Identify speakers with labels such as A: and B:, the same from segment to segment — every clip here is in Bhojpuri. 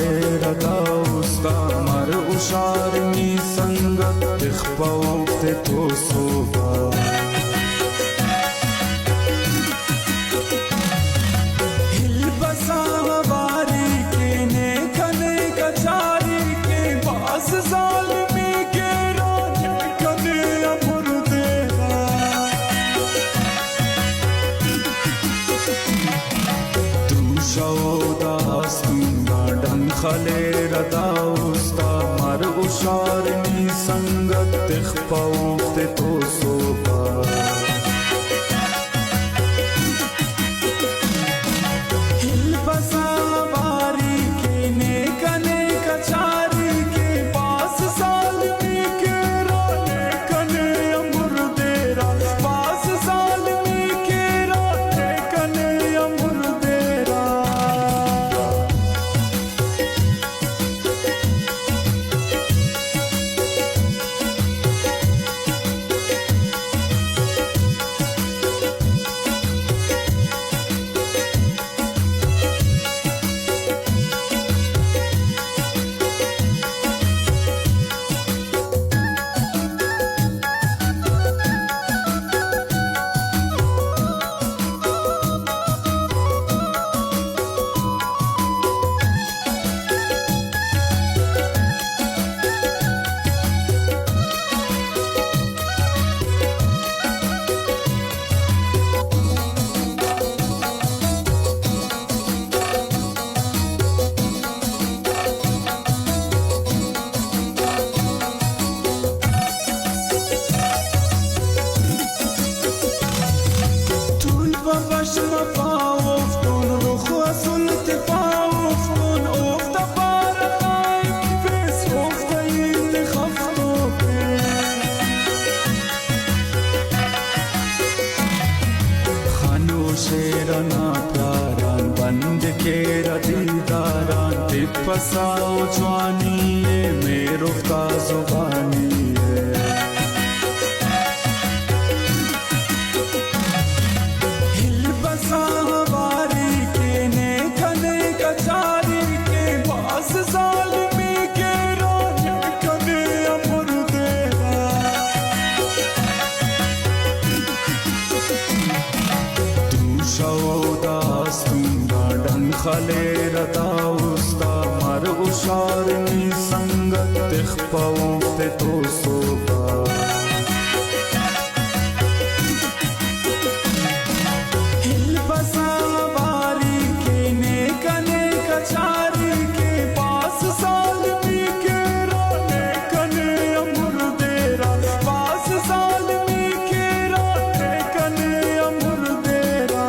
A: خلي ردا وستا مر وشارني سنگت تخبوت توصوبا हिल बसा हवारी के नेकने कचारी के बास जालिमी के राने कने अमर देरा तू शौदास तुंगाडन खले रदा उस्ता मर उशारनी संगत तखपौत तो सोबा बसावारी के नेकने कचारी के पास सालमी के राने कने अमर देरा पास सालमी के राने कने अमर देरा بشم فاوفتون رخ وصل تفاوفتون افت بارقاي بس افت يتخفتوك خانو شیرنا پیاران بند کے ردیداران تپساو جوانی میں رفتا زبانی बसावारी के नेकने कचारी के पास जालिमी के राने कने अमर देरा तू शौदास तुंगाडन खले रदा उस्ता मर उशारनी संगत तखपौत तो सोबा बसावारी के नेकने कचारी के पास सालमी के राने कने अमर देरा पास सालमी के राने कने अमर देरा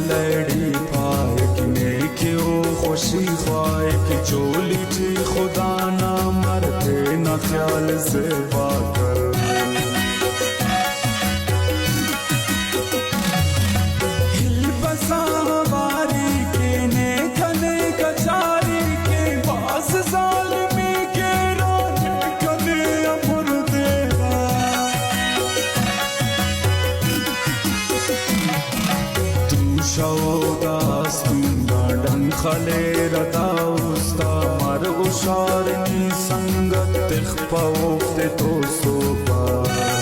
A: लड़ी पाए कि मैं क्यों खुशी ख्वाए कि चोली जी खुदा ना मरते न ख्याल से बाकर हिल बसावारी के नेकने कचारी के पास जालिमी के राने कने अमर देरा शौदास तुंगाडन खले रदा उस्ता मर उश کارنی سنگت تخ پا افته تو صبح